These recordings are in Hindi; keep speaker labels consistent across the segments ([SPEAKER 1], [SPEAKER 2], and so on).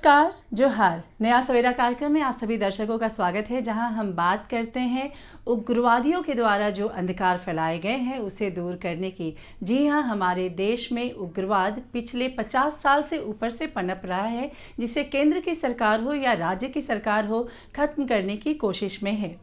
[SPEAKER 1] नमस्कार, जोहार। नया सवेरा कार्यक्रम में आप सभी दर्शकों का स्वागत है, जहां हम बात करते हैं उग्रवादियों के द्वारा जो अंधकार फैलाए गए हैं उसे दूर करने की। जी हां, हमारे देश में उग्रवाद पिछले 50 साल से ऊपर से पनप रहा है, जिसे केंद्र की सरकार हो या राज्य की सरकार हो, खत्म करने की कोशिश में है।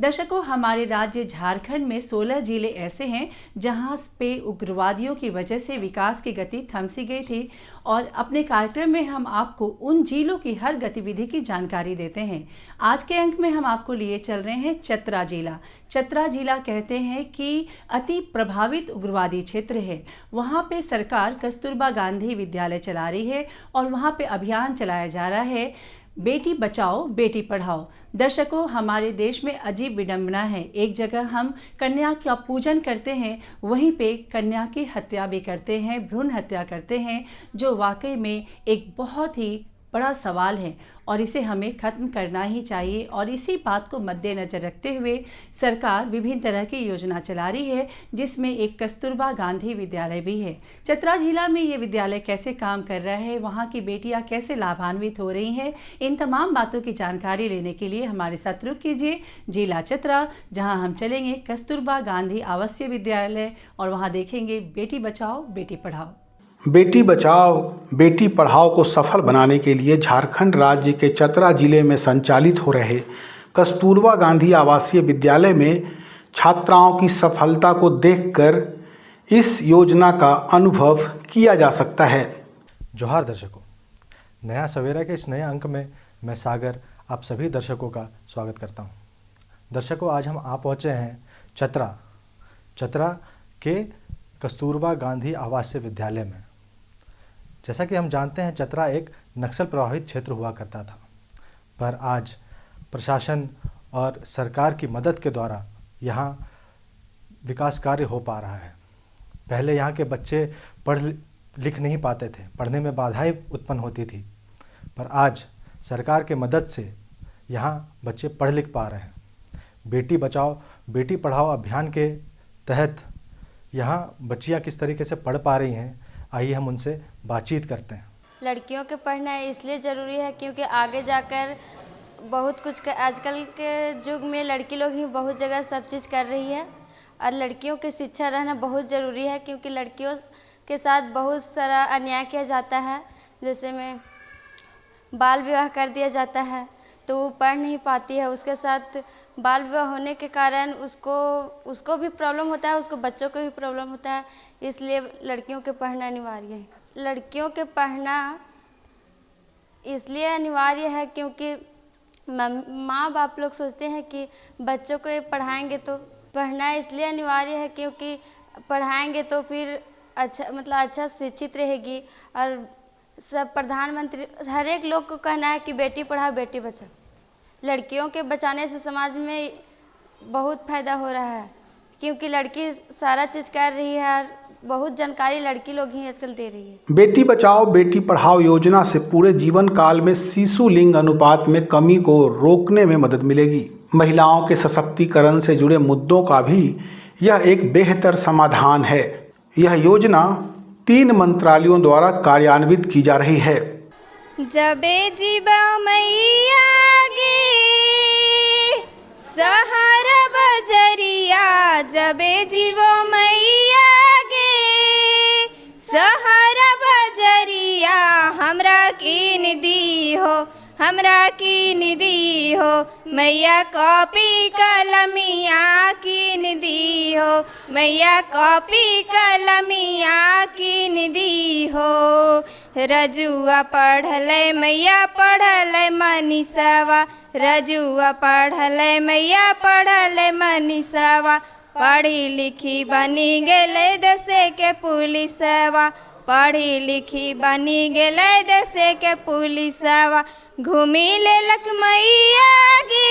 [SPEAKER 1] दर्शकों, हमारे राज्य झारखंड में 16 जिले ऐसे हैं जहां पे उग्रवादियों की वजह से विकास की गति थम सी गई थी, और अपने कार्यक्रम में हम आपको उन जिलों की हर गतिविधि की जानकारी देते हैं। आज के अंक में हम आपको लिए चल रहे हैं चतरा जिला। चतरा जिला कहते हैं कि अति प्रभावित उग्रवादी क्षेत्र है। वहाँ पे सरकार कस्तूरबा गांधी विद्यालय चला रही है और वहाँ पे अभियान चलाया जा रहा है, बेटी बचाओ बेटी पढ़ाओ। दर्शकों, हमारे देश में अजीब विडंबना है। एक जगह हम कन्या का पूजन करते हैं, वहीं पे कन्या की हत्या भी करते हैं, भ्रूण हत्या करते हैं, जो वाकई में एक बहुत ही बड़ा सवाल है और इसे हमें ख़त्म करना ही चाहिए। और इसी बात को मद्देनज़र रखते हुए सरकार विभिन्न तरह की योजना चला रही है, जिसमें एक कस्तूरबा गांधी विद्यालय भी है। चतरा जिला में ये विद्यालय कैसे काम कर रहा है, वहाँ की बेटियाँ कैसे लाभान्वित हो रही हैं, इन तमाम बातों की जानकारी लेने के लिए हमारे साथ रुक कीजिए जिला चतरा, जहाँ हम चलेंगे कस्तूरबा गांधी आवासीय विद्यालय और वहाँ देखेंगे बेटी बचाओ बेटी पढ़ाओ।
[SPEAKER 2] बेटी बचाओ बेटी पढ़ाओ को सफल बनाने के लिए झारखंड राज्य के चतरा जिले में संचालित हो रहे कस्तूरबा गांधी आवासीय विद्यालय में छात्राओं की सफलता को देखकर इस योजना का अनुभव किया जा सकता है।
[SPEAKER 3] जोहार दर्शकों, नया सवेरा के इस नए अंक में मैं सागर आप सभी दर्शकों का स्वागत करता हूं। दर्शकों, आज हम आ पहुंचे हैं चतरा के कस्तूरबा गांधी आवासीय विद्यालय में। जैसा कि हम जानते हैं, चतरा एक नक्सल प्रभावित क्षेत्र हुआ करता था, पर आज प्रशासन और सरकार की मदद के द्वारा यहाँ विकास कार्य हो पा रहा है। पहले यहाँ के बच्चे पढ़ लिख नहीं पाते थे, पढ़ने में बाधाएं उत्पन्न होती थी, पर आज सरकार के मदद से यहाँ बच्चे पढ़ लिख पा रहे हैं। बेटी बचाओ बेटी पढ़ाओ अभियान के तहत यहाँ बच्चियाँ किस तरीके से पढ़ पा रही हैं, आइए हम उनसे बातचीत करते हैं।
[SPEAKER 4] लड़कियों के पढ़ना इसलिए ज़रूरी है क्योंकि आगे जाकर बहुत कुछ आजकल के युग में लड़की लोग ही बहुत जगह सब चीज़ कर रही है, और लड़कियों की शिक्षा रहना बहुत ज़रूरी है, क्योंकि लड़कियों के साथ बहुत सारा अन्याय किया जाता है। जैसे में बाल विवाह कर दिया जाता है तो वो पढ़ नहीं पाती है, उसके साथ बाल विवाह होने के कारण उसको भी प्रॉब्लम होता है, उसको बच्चों को भी प्रॉब्लम होता है। इसलिए लड़कियों के पढ़ना अनिवार्य है। लड़कियों के पढ़ना इसलिए अनिवार्य है क्योंकि माँ बाप लोग सोचते हैं कि बच्चों को पढ़ाएंगे, तो पढ़ना इसलिए अनिवार्य है क्योंकि पढ़ाएंगे तो फिर अच्छा शिक्षित रहेगी। और सब प्रधानमंत्री हर एक लोग को कहना है कि बेटी पढ़ाओ बेटी बचाओ। लड़कियों के बचाने से समाज में बहुत फायदा हो रहा है, क्योंकि लड़की सारा चीज़ कर रही है और बहुत जानकारी लड़की लोग ही आजकल दे रही है।
[SPEAKER 2] बेटी बचाओ बेटी पढ़ाओ योजना से पूरे जीवन काल में शिशु लिंग अनुपात में कमी को रोकने में मदद मिलेगी। महिलाओं के सशक्तिकरण से जुड़े मुद्दों का भी यह एक बेहतर समाधान है। यह योजना 3 मंत्रालयों द्वारा कार्यान्वित की जा रही है।
[SPEAKER 5] जबे जीवा मैया गे सहर बजरिया, जबे जीवो मैया गे सहर बजरिया, हमरा कीन दी हो हमरा कीन दी हो मैया कॉपी कलमिया कीन दी हो मैया कॉपी कलमिया कीन दी हो। रजुआ पढ़ले मैया पढ़ले मनीषवा, रजुआ पढ़ले मैया पढ़ले मनीषवा, पढ़ी लिखी बनी गेले देशे के पुलिसवा, पढ़ी लिखी बनी गेले देशे के पुलिसवा। घूमी लेलक मैया गे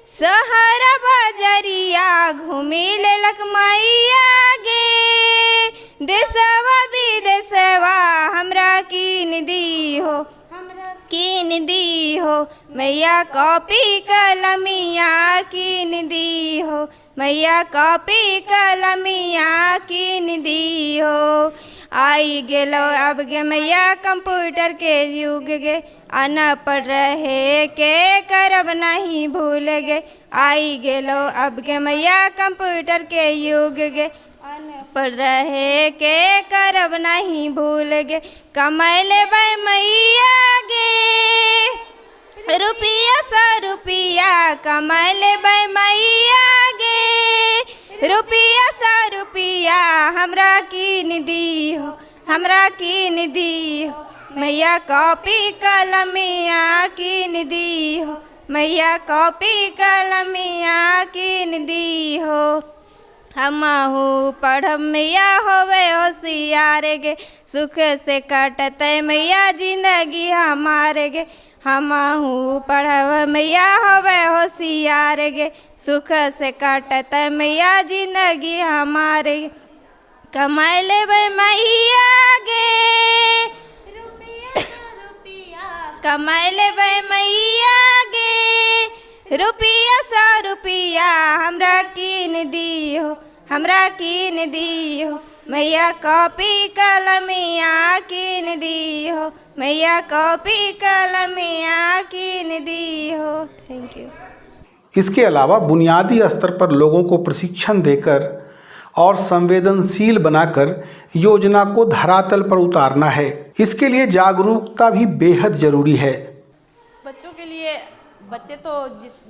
[SPEAKER 5] सहर बजरिया, घूमी लेलक मैया गे देशवा विदेशवा, हमरा कीन दी हो कीन दी हो मैया कॉपी कलमिया कीन दी हो मैया कॉपी कलमिया कीन दी हो। आई गेलो अब गे मैया कंप्यूटर के युग गे, अनपढ़ रहे के करब नहीं भूल गे। आई गेलो अब गे मैया कंप्यूटर के युग गे, अनपढ़ रहे के करब नहीं भूल गे। कमाई लेबै मैया गे रुपया 100 रुपया, कमाई लेबै मैया गे रुपया 100 रुपया। हमरा कीन दीहो, हमरा कीन दीहो मैया कॉपी कलमिया कीन दीहो, मैया कॉपी कलमिया कीन दीहो। हमहू पढ़ब मैया होवे होशियार गे, सुख से कटतै मैया जिंदगी हमार गे। हमहू पढ़ब मैया होवे होशियार गे, सुख से कटतै मैया जिंदगी हमार गे। कमाई लेबै मैया गे कमाई लेबै मैया गे रुपया 100 रुपया। हमरा कीन दीहो, हमरा कीन दीहो मैया कॉपी कलमिया कीन दीहो, मैया कॉपी कलमिया कीन दीहो। Thank you.
[SPEAKER 2] इसके अलावा बुनियादी स्तर पर लोगों को प्रशिक्षण देकर और संवेदनशील बनाकर योजना को धरातल पर उतारना है। इसके लिए जागरूकता भी बेहद जरूरी है।
[SPEAKER 6] बच्चों के लिए, बच्चे तो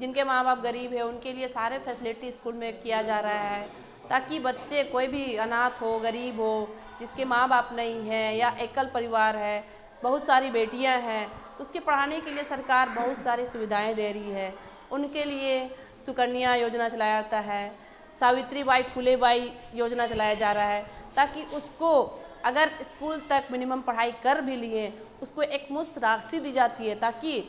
[SPEAKER 6] जिनके माँ बाप गरीब है उनके लिए सारे फैसिलिटी स्कूल में किया जा रहा है, ताकि बच्चे कोई भी अनाथ हो, गरीब हो, जिसके माँ बाप नहीं है या एकल परिवार है, बहुत सारी बेटियां हैं, तो उसके पढ़ाने के लिए सरकार बहुत सारी सुविधाएं दे रही है। उनके लिए सुकन्या योजना चलाया जाता है, सावित्रीबाई फुलेबाई योजना चलाया जा रहा है, ताकि उसको अगर स्कूल तक मिनिमम पढ़ाई कर भी लिए उसको एक मुफ्त राशि दी जाती है, ताकि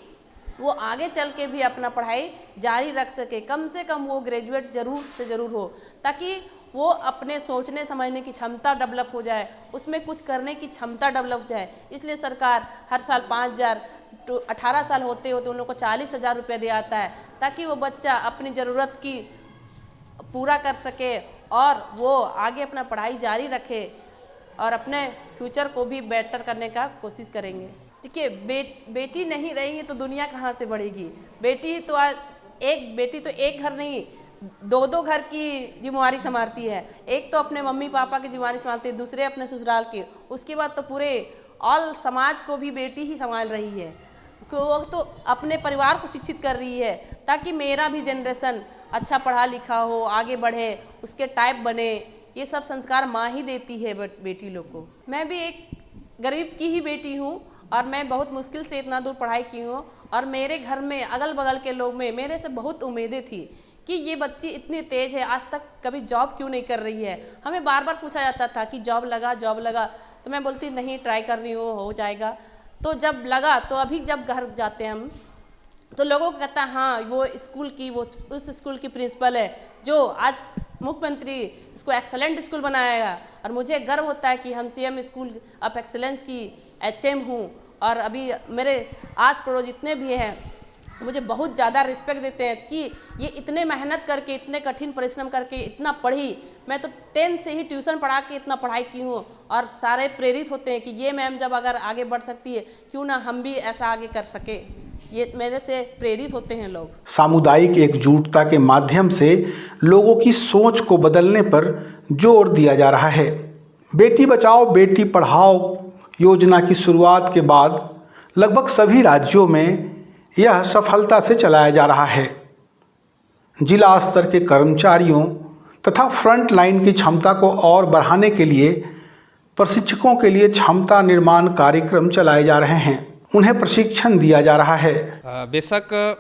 [SPEAKER 6] वो आगे चल के भी अपना पढ़ाई जारी रख सके। कम से कम वो ग्रेजुएट ज़रूर से ज़रूर हो, ताकि वो अपने सोचने समझने की क्षमता डेवलप हो जाए, उसमें कुछ करने की क्षमता डेवलप हो जाए। इसलिए सरकार हर साल 5,000 तो 18 साल होते होते उन लोगों को 40,000 रुपया दिया जाता है, ताकि वो बच्चा अपनी ज़रूरत की पूरा कर सके और वो आगे अपना पढ़ाई जारी रखे और अपने फ्यूचर को भी बेटर करने का कोशिश करेंगे। देखिए, बेटी नहीं रहेंगी तो दुनिया कहाँ से बढ़ेगी। बेटी तो आज एक बेटी तो एक घर नहीं, 2-2 घर की जिम्मेवारी संभालती है। एक तो अपने मम्मी पापा की जिम्मेवारी संभालती है, दूसरे अपने ससुराल की, उसके बाद तो पूरे ऑल समाज को भी बेटी ही संभाल रही है। वो तो अपने परिवार को शिक्षित कर रही है, ताकि मेरा भी जनरेशन अच्छा पढ़ा लिखा हो, आगे बढ़े, उसके टाइप बने। ये सब संस्कार माँ ही देती है बेटी लोग को। मैं भी एक गरीब की ही बेटी हूँ और मैं बहुत मुश्किल से इतना दूर पढ़ाई की हूँ, और मेरे घर में अगल बगल के लोग में मेरे से बहुत उम्मीदें थी कि ये बच्ची इतनी तेज़ है, आज तक कभी जॉब क्यों नहीं कर रही है। हमें बार बार पूछा जाता था कि जॉब लगा, तो मैं बोलती नहीं, ट्राई कर रही हूँ, हो जाएगा। तो जब लगा, तो अभी जब घर जाते हैं हम, तो लोगों को कहता है हाँ वो स्कूल की, वो उस स्कूल की प्रिंसिपल है जो आज मुख्यमंत्री इसको एक्सेलेंट स्कूल बनाएगा। और मुझे गर्व होता है कि हम CM स्कूल ऑफ एक्सेलेंस की HM हूँ, और अभी मेरे आस पड़ोस जितने भी हैं मुझे बहुत ज़्यादा रिस्पेक्ट देते हैं कि ये इतने मेहनत करके, इतने कठिन परिश्रम करके इतना पढ़ी। मैं तो 10 से ही ट्यूशन पढ़ा के इतना पढ़ाई की हूँ, और सारे प्रेरित होते हैं कि ये मैम जब अगर आगे बढ़ सकती है, क्यों ना हम भी ऐसा आगे कर सके। ये मेरे से प्रेरित होते हैं लोग।
[SPEAKER 2] सामुदायिक एकजुटता के माध्यम से लोगों की सोच को बदलने पर जोर दिया जा रहा है। बेटी बचाओ बेटी पढ़ाओ योजना की शुरुआत के बाद लगभग सभी राज्यों में यह सफलता से चलाया जा रहा है। जिला स्तर के कर्मचारियों तथा फ्रंट लाइन की क्षमता को और बढ़ाने के लिए प्रशिक्षकों के लिए क्षमता निर्माण कार्यक्रम चलाए जा रहे हैं, उन्हें प्रशिक्षण दिया जा रहा है।
[SPEAKER 7] बेशक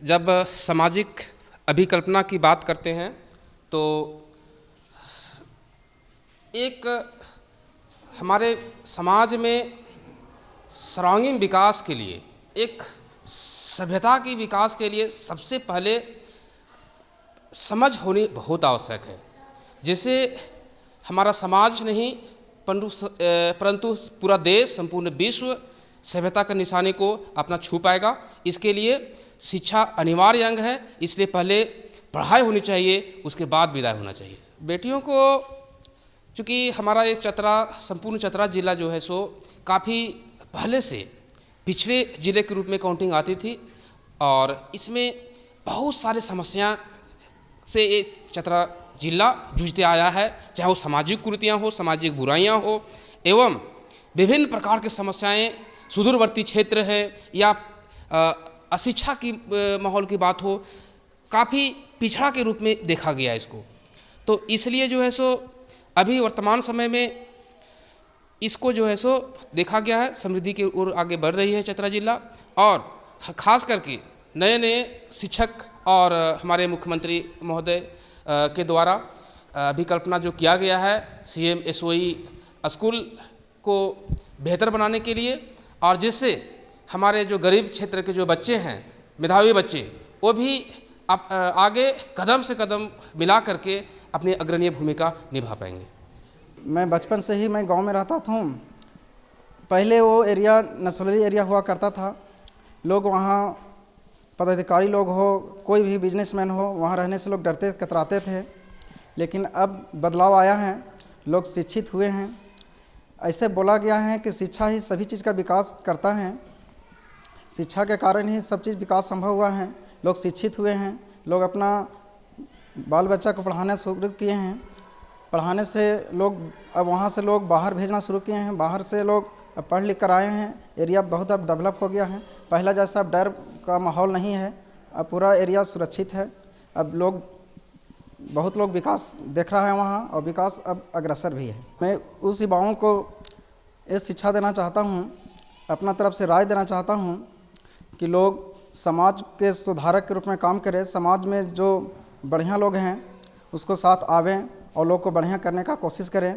[SPEAKER 7] जब सामाजिक अभिकल्पना की बात करते हैं तो एक हमारे समाज में सर्वांगीण विकास के लिए, एक सभ्यता की विकास के लिए सबसे पहले समझ होनी बहुत आवश्यक है। जैसे हमारा समाज नहीं परंतु पूरा देश, संपूर्ण विश्व सभ्यता के निशाने को अपना छू पाएगा। इसके लिए शिक्षा अनिवार्य अंग है, इसलिए पहले पढ़ाई होनी चाहिए, उसके बाद विदाई होना चाहिए। बेटियों को चूँकि हमारा ये चतरा, संपूर्ण चतरा जिला जो है सो काफ़ी पहले से पिछड़े जिले के रूप में काउंटिंग आती थी और इसमें बहुत सारे समस्या से ये चतरा जिला जूझते आया है, चाहे वो सामाजिक कुरीतियाँ हो, सामाजिक बुराइयाँ हो एवं विभिन्न प्रकार की समस्याएं, सुदूरवर्ती क्षेत्र है या अशिक्षा की माहौल की बात हो, काफ़ी पिछड़ा के रूप में देखा गया इसको। तो इसलिए जो है सो अभी वर्तमान समय में इसको जो है सो देखा गया है, समृद्धि की ओर आगे बढ़ रही है चतरा जिला और खास करके नए नए शिक्षक और हमारे मुख्यमंत्री महोदय के द्वारा अभिकल्पना जो किया गया है CM SOE स्कूल को बेहतर बनाने के लिए और जिससे हमारे जो गरीब क्षेत्र के जो बच्चे हैं, मेधावी बच्चे, वो भी आगे कदम से कदम मिला करके अपनी अग्रणीय भूमिका निभा पाएंगे।
[SPEAKER 8] मैं बचपन से ही मैं गांव में रहता था। पहले वो एरिया नस्ली एरिया हुआ करता था। लोग वहाँ पदाधिकारी लोग हो, कोई भी बिजनेसमैन हो, वहाँ रहने से लोग डरते कतराते थे। लेकिन अब बदलाव आया है, लोग शिक्षित हुए हैं। ऐसे बोला गया है कि शिक्षा ही सभी चीज़ का विकास करता है। शिक्षा के कारण ही सब चीज़ विकास संभव हुआ है। लोग शिक्षित हुए हैं, लोग अपना बाल बच्चा को पढ़ाना शुरू किए हैं। पढ़ाने से लोग अब वहाँ से लोग बाहर भेजना शुरू किए हैं। बाहर से लोग अब पढ़ लिख कर आए हैं। एरिया बहुत अब डेवलप हो गया है। पहला जैसा अब डर का माहौल नहीं है, अब पूरा एरिया सुरक्षित है। अब लोग बहुत लोग विकास देख रहा है वहाँ और विकास अब अग्रसर भी है। मैं उस युवाओं को ये शिक्षा देना चाहता हूँ, अपना तरफ से राय देना चाहता हूँ कि लोग समाज के सुधारक के रूप में काम करें। समाज में जो बढ़िया लोग हैं उसको साथ आवें और लोग को बढ़िया करने का कोशिश करें।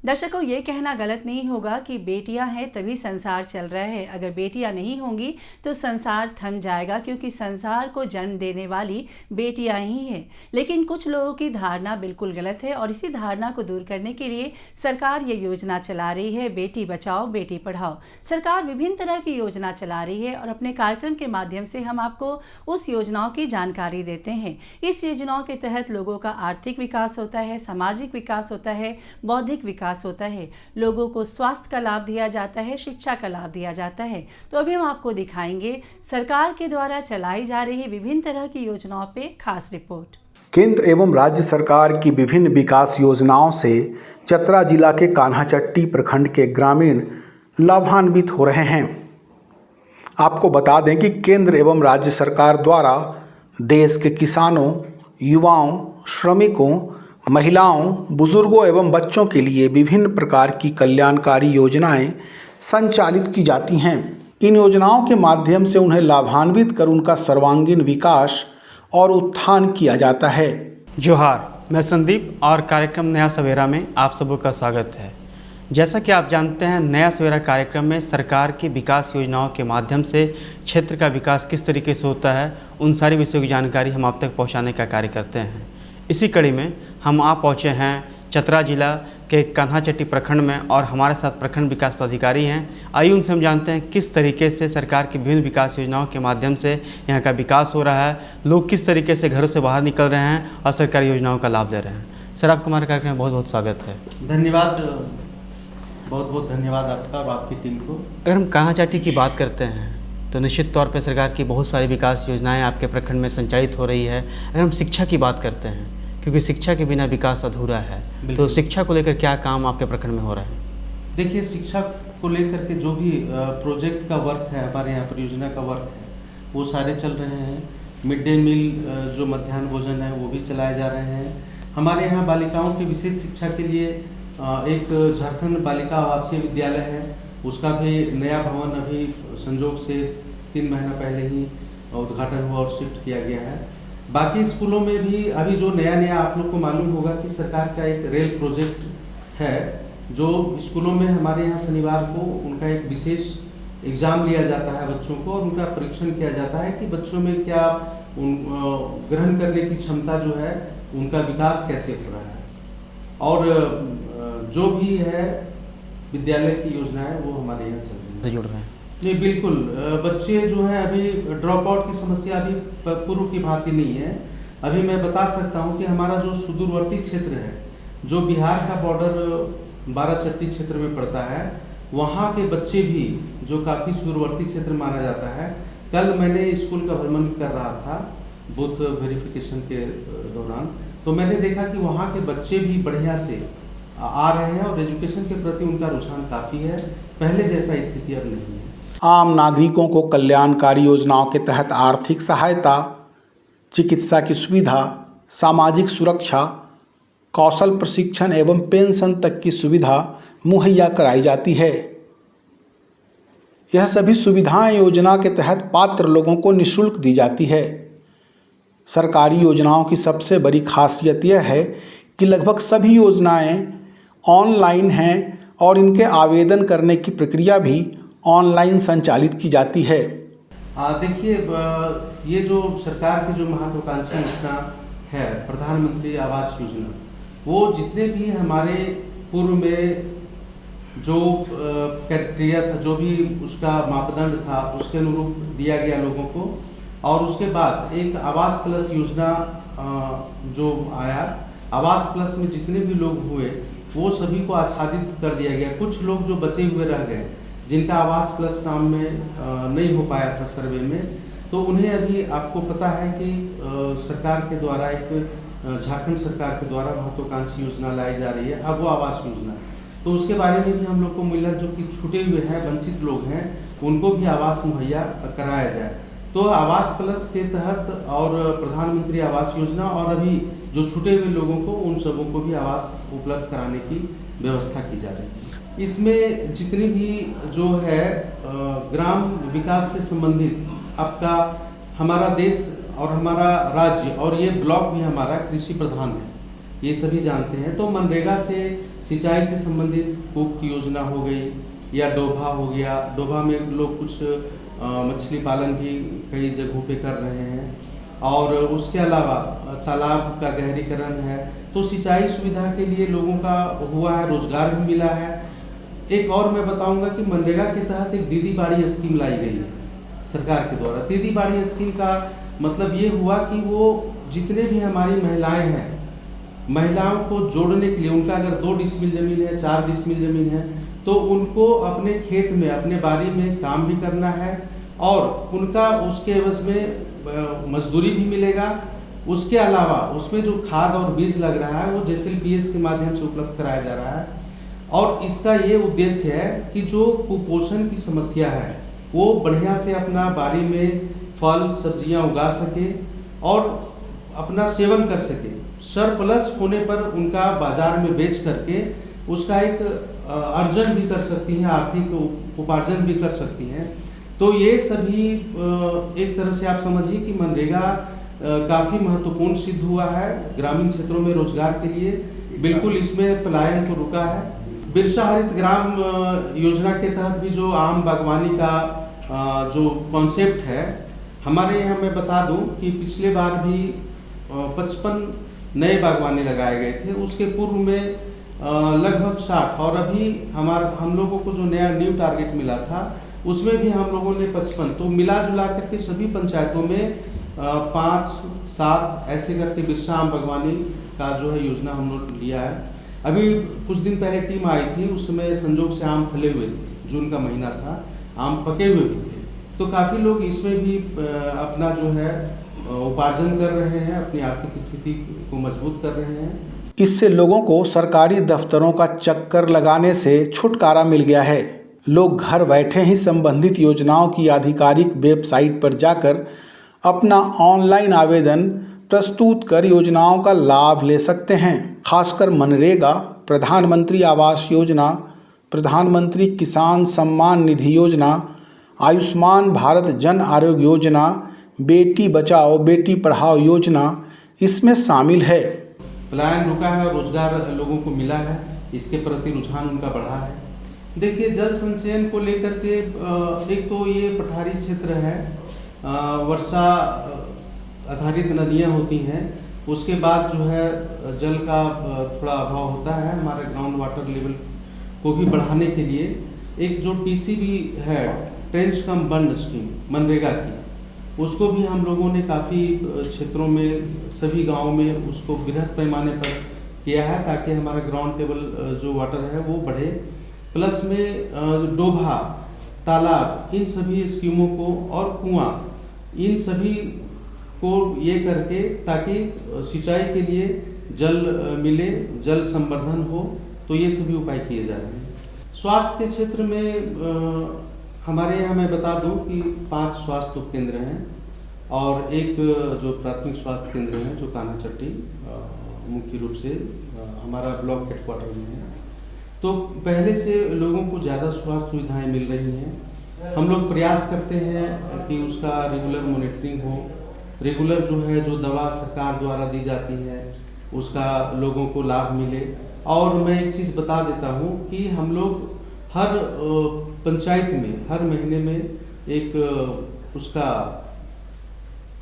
[SPEAKER 1] दर्शकों, ये कहना गलत नहीं होगा कि बेटियां हैं तभी संसार चल रहा है। अगर बेटियां नहीं होंगी तो संसार थम जाएगा, क्योंकि संसार को जन्म देने वाली बेटियां ही हैं। लेकिन कुछ लोगों की धारणा बिल्कुल गलत है और इसी धारणा को दूर करने के लिए सरकार ये योजना चला रही है, बेटी बचाओ बेटी पढ़ाओ। सरकार विभिन्न तरह की योजना चला रही है और अपने कार्यक्रम के माध्यम से हम आपको उस योजनाओं की जानकारी देते हैं। इस योजनाओं के तहत लोगों का आर्थिक विकास होता है, सामाजिक विकास होता है, बौद्धिक विकास होता है, लोगों को स्वास्थ्य का लाभ दिया जाता है, शिक्षा का लाभ दिया जाता है। तो अभी हम आपको दिखाएंगे सरकार के द्वारा चलाई जा रही विभिन्न तरह की योजनाओं पे खास रिपोर्ट।
[SPEAKER 2] केंद्र एवं राज्य सरकार की विभिन्न विकास योजनाओं से चतरा जिला के कान्हाचट्टी प्रखंड के ग्रामीण लाभान्वित हो रहे हैं। आपको बता दें कि केंद्र एवं राज्य सरकार द्वारा देश के किसानों, युवाओं, श्रमिकों, महिलाओं, बुजुर्गों एवं बच्चों के लिए विभिन्न प्रकार की कल्याणकारी योजनाएं संचालित की जाती हैं। इन योजनाओं के माध्यम से उन्हें लाभान्वित कर उनका सर्वांगीण विकास और उत्थान किया जाता है।
[SPEAKER 9] जोहार, मैं संदीप और कार्यक्रम नया सवेरा में आप सबों का स्वागत है। जैसा कि आप जानते हैं, नया सवेरा कार्यक्रम में सरकार की विकास योजनाओं के माध्यम से क्षेत्र का विकास किस तरीके से होता है, उन सारी विषयों की जानकारी हम आप तक पहुंचाने का कार्य करते हैं। इसी कड़ी में हम आप पहुंचे हैं चतरा जिला के कान्हाचट्टी प्रखंड में और हमारे साथ प्रखंड विकास पदाधिकारी हैं। आइए उनसे हम जानते हैं किस तरीके से सरकार की विभिन्न विकास योजनाओं के माध्यम से यहाँ का विकास हो रहा है, लोग किस तरीके से घरों से बाहर निकल रहे हैं और सरकारी योजनाओं का लाभ ले रहे हैं। सर, आपका हमारे कार्यक्रम में बहुत बहुत स्वागत है।
[SPEAKER 10] धन्यवाद, बहुत बहुत धन्यवाद आपका और आपकी टीम को।
[SPEAKER 9] अगर हम कान्हाचट्टी की बात करते हैं तो निश्चित तौर पर सरकार की बहुत सारी विकास योजनाएँ आपके प्रखंड में संचालित हो रही है। अगर हम शिक्षा की बात करते हैं, क्योंकि शिक्षा के बिना विकास अधूरा है, तो शिक्षा को लेकर क्या काम आपके प्रखंड में हो रहा है?
[SPEAKER 10] देखिए, शिक्षा को लेकर के जो भी प्रोजेक्ट का वर्क है, हमारे यहाँ परियोजना का वर्क है, वो सारे चल रहे हैं। मिड डे मील जो मध्याह्न भोजन है वो भी चलाए जा रहे हैं। हमारे यहाँ बालिकाओं की विशेष शिक्षा के लिए एक झारखंड बालिका आवासीय विद्यालय है, उसका भी नया भवन अभी संजोग से 3 महीना पहले ही उद्घाटन हुआ और शिफ्ट किया गया है। बाकी स्कूलों में भी अभी जो नया आप लोग को मालूम होगा कि सरकार का एक रेल प्रोजेक्ट है, जो स्कूलों में हमारे यहाँ शनिवार को उनका एक विशेष एग्ज़ाम लिया जाता है बच्चों को और उनका परीक्षण किया जाता है कि बच्चों में क्या ग्रहण करने की क्षमता जो है उनका विकास कैसे हो रहा है। और जो भी है विद्यालय की योजनाएं वो हमारे यहाँ चल रही है,
[SPEAKER 9] जुड़ रहे हैं।
[SPEAKER 10] जी बिल्कुल, बच्चे जो है अभी ड्रॉप आउट की समस्या अभी पूर्व की भांति नहीं है। अभी मैं बता सकता हूँ कि हमारा जो सुदूरवर्ती क्षेत्र है जो बिहार का बॉर्डर बाराचट्टी क्षेत्र में पड़ता है, वहाँ के बच्चे भी जो काफ़ी दूरवर्ती क्षेत्र माना जाता है। कल मैंने स्कूल का भ्रमण कर रहा था बूथ वेरिफिकेशन के दौरान, तो मैंने देखा कि वहाँ के बच्चे भी बढ़िया से आ रहे हैं और एजुकेशन के प्रति उनका रुझान काफ़ी है, पहले जैसा स्थिति अब नहीं है।
[SPEAKER 2] आम नागरिकों को कल्याणकारी योजनाओं के तहत आर्थिक सहायता, चिकित्सा की सुविधा, सामाजिक सुरक्षा, कौशल प्रशिक्षण एवं पेंशन तक की सुविधा मुहैया कराई जाती है। यह सभी सुविधाएं योजना के तहत पात्र लोगों को निःशुल्क दी जाती है। सरकारी योजनाओं की सबसे बड़ी खासियत यह है कि लगभग सभी योजनाएं ऑनलाइन हैं और इनके आवेदन करने की प्रक्रिया भी ऑनलाइन संचालित की जाती है।
[SPEAKER 10] देखिए, ये जो सरकार की जो महत्वाकांक्षी योजना है प्रधानमंत्री आवास योजना, वो जितने भी हमारे पूर्व में जो क्राइटेरिया था, जो भी उसका मापदंड था, उसके अनुरूप दिया गया लोगों को, और उसके बाद एक आवास प्लस योजना जो आया, आवास प्लस में जितने भी लोग हुए वो सभी को आच्छादित कर दिया गया। कुछ लोग जो बचे हुए रह गए, जिनका आवास प्लस नाम में नहीं हो पाया था सर्वे में, तो उन्हें अभी आपको पता है कि सरकार के द्वारा एक झारखंड सरकार के द्वारा महत्वाकांक्षी योजना लाई जा रही है, अब वो आवास योजना। तो उसके बारे में भी हम लोग को मिला, जो कि छूटे हुए हैं, वंचित लोग हैं, उनको भी आवास मुहैया कराया जाए। तो आवास प्लस के तहत और प्रधानमंत्री आवास योजना और अभी जो छूटे हुए लोगों को, उन सबों को भी आवास उपलब्ध कराने की व्यवस्था की जा रही है। इसमें जितनी भी जो है ग्राम विकास से संबंधित, आपका हमारा देश और हमारा राज्य और ये ब्लॉक भी हमारा कृषि प्रधान है, ये सभी जानते हैं। तो मनरेगा से सिंचाई से संबंधित कूप की योजना हो गई, या डोभा हो गया, डोभा में लोग कुछ मछली पालन भी कई जगहों पे कर रहे हैं, और उसके अलावा तालाब का गहरीकरण है। तो सिंचाई सुविधा के लिए लोगों का हुआ है, रोजगार भी मिला है। एक और मैं बताऊंगा कि मनरेगा के तहत एक दीदी बाड़ी स्कीम लाई गई है सरकार के द्वारा। दीदी बाड़ी स्कीम का मतलब ये हुआ कि वो जितने भी हमारी महिलाएं हैं, महिलाओं को जोड़ने के लिए, उनका अगर 2 डिसमिल जमीन है, 4 डिसमिल जमीन है, तो उनको अपने खेत में, अपने बाड़ी में काम भी करना है, और उनका उसके एवज में मजदूरी भी मिलेगा। उसके अलावा उसमें जो खाद और बीज लग रहा है वो JSLPS के माध्यम से उपलब्ध कराया जा रहा है। और इसका ये उद्देश्य है कि जो कुपोषण की समस्या है वो बढ़िया से अपना बाड़ी में फल सब्जियां उगा सके और अपना सेवन कर सके। सरप्लस होने पर उनका बाजार में बेच करके उसका एक अर्जन भी कर सकती हैं, आर्थिक उपार्जन भी कर सकती हैं। तो ये सभी एक तरह से आप समझिए कि मनरेगा काफ़ी महत्वपूर्ण सिद्ध हुआ है ग्रामीण क्षेत्रों में रोजगार के लिए। बिल्कुल इसमें पलायन तो रुका है। बिरसा हरित ग्राम योजना के तहत भी जो आम बागवानी का जो कॉन्सेप्ट है, हमारे यहाँ मैं बता दूं कि पिछले बार भी 55 नए बागवानी लगाए गए थे। उसके पूर्व में लगभग 60, और अभी हम लोगों को जो नया न्यू टारगेट मिला था उसमें भी हम लोगों ने 55, तो मिला जुला करके सभी पंचायतों में 5-7 ऐसे करके बिरसा आम बागवानी का जो है योजना हम लोग लिया है। अभी कुछ दिन पहले टीम आई थी, उस समय संजोग से आम फले हुए थे, जून का महीना था, आम पके हुए भी थे। तो काफ़ी लोग इसमें भी अपना जो है उपार्जन कर रहे हैं, अपनी आर्थिक स्थिति को मजबूत कर रहे हैं।
[SPEAKER 2] इससे लोगों को सरकारी दफ्तरों का चक्कर लगाने से छुटकारा मिल गया है। लोग घर बैठे ही संबंधित योजनाओं की आधिकारिक वेबसाइट पर जाकर अपना ऑनलाइन आवेदन प्रस्तुत कर योजनाओं का लाभ ले सकते हैं। खासकर मनरेगा, प्रधानमंत्री आवास योजना, प्रधानमंत्री किसान सम्मान निधि योजना, आयुष्मान भारत जन आरोग्य योजना, बेटी बचाओ बेटी पढ़ाओ योजना इसमें शामिल है।
[SPEAKER 10] पलायन रुका है और रोजगार लोगों को मिला है, इसके प्रति रुझान उनका बढ़ा है। देखिए, जल संचयन को लेकर के एक तो ये पठारी क्षेत्र है, वर्षा आधारित नदियाँ होती हैं, उसके बाद जो है जल का थोड़ा अभाव होता है। हमारे ग्राउंड वाटर लेवल को भी बढ़ाने के लिए एक जो TCB है, ट्रेंच कम बंड स्कीम मनरेगा की, उसको भी हम लोगों ने काफ़ी क्षेत्रों में, सभी गांवों में उसको बृहद पैमाने पर किया है ताकि हमारा ग्राउंड टेबल जो वाटर है वो बढ़े। प्लस में डोभा, तालाब, इन सभी स्कीमों को और कुआं, इन सभी को ये करके ताकि सिंचाई के लिए जल मिले, जल संवर्धन हो, तो ये सभी उपाय किए जा रहे हैं। स्वास्थ्य के क्षेत्र में हमारे यहाँ मैं बता दूं कि 5 स्वास्थ्य उपकेंद्र हैं और एक जो प्राथमिक स्वास्थ्य केंद्र है जो कानाचट्टी मुख्य रूप से हमारा ब्लॉक हेडक्वार्टर में है। तो पहले से लोगों को ज़्यादा स्वास्थ्य सुविधाएं मिल रही हैं। हम लोग प्रयास करते हैं कि उसका रेगुलर मॉनिटरिंग हो, रेगुलर जो है जो दवा सरकार द्वारा दी जाती है उसका लोगों को लाभ मिले। और मैं एक चीज़ बता देता हूँ कि हम लोग हर पंचायत में हर महीने में एक उसका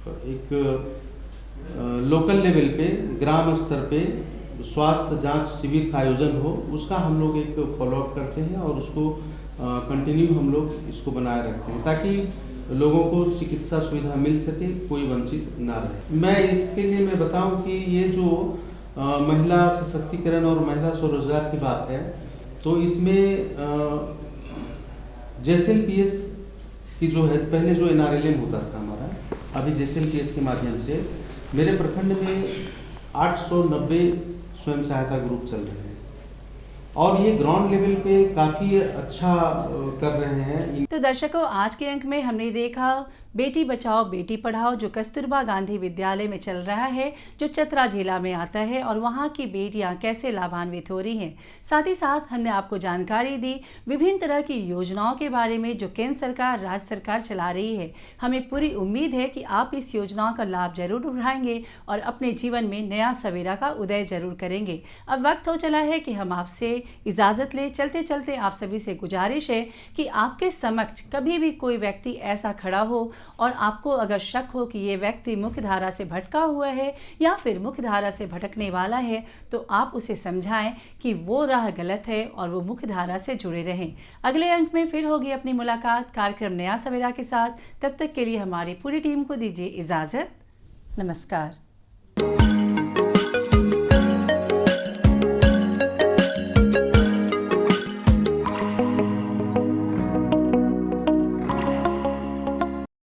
[SPEAKER 10] एक लोकल लेवल पे, ग्राम स्तर पे स्वास्थ्य जांच शिविर का आयोजन हो, उसका हम लोग एक फॉलोअप करते हैं और उसको कंटिन्यू हम लोग इसको बनाए रखते हैं ताकि लोगों को चिकित्सा सुविधा मिल सके, कोई वंचित ना रहे। मैं इसके लिए मैं बताऊं कि ये जो महिला सशक्तिकरण और महिला स्वरोजगार की बात है, तो इसमें JSLPS की जो है, पहले जो NRLM होता था हमारा, अभी JSLPS के माध्यम से मेरे प्रखंड में 890 स्वयं सहायता ग्रुप चल रहे हैं और ये ग्राउंड लेवल पे काफ़ी अच्छा कर रहे हैं।
[SPEAKER 1] तो दर्शकों, आज के अंक में हमने देखा बेटी बचाओ बेटी पढ़ाओ जो कस्तूरबा गांधी विद्यालय में चल रहा है, जो चतरा जिला में आता है, और वहां की बेटियां कैसे लाभान्वित हो रही हैं। साथ ही साथ हमने आपको जानकारी दी विभिन्न तरह की योजनाओं के बारे में जो केंद्र सरकार, राज्य सरकार चला रही है। हमें पूरी उम्मीद है कि आप इस योजनाओं का लाभ जरूर उठाएंगे और अपने जीवन में नया सवेरा का उदय जरूर करेंगे। अब वक्त हो चला है कि हम आपसे इजाज़त लें। चलते चलते आप सभी से गुजारिश है कि आपके समक्ष कभी भी कोई व्यक्ति ऐसा खड़ा हो और आपको अगर शक हो कि ये व्यक्ति मुख्य धारा से भटका हुआ है या फिर मुख्य धारा से भटकने वाला है, तो आप उसे समझाएं कि वो राह गलत है और वो मुख्य धारा से जुड़े रहें। अगले अंक में फिर होगी अपनी मुलाकात कार्यक्रम नया सवेरा के साथ। तब तक के लिए हमारी पूरी टीम को दीजिए इजाज़त। नमस्कार।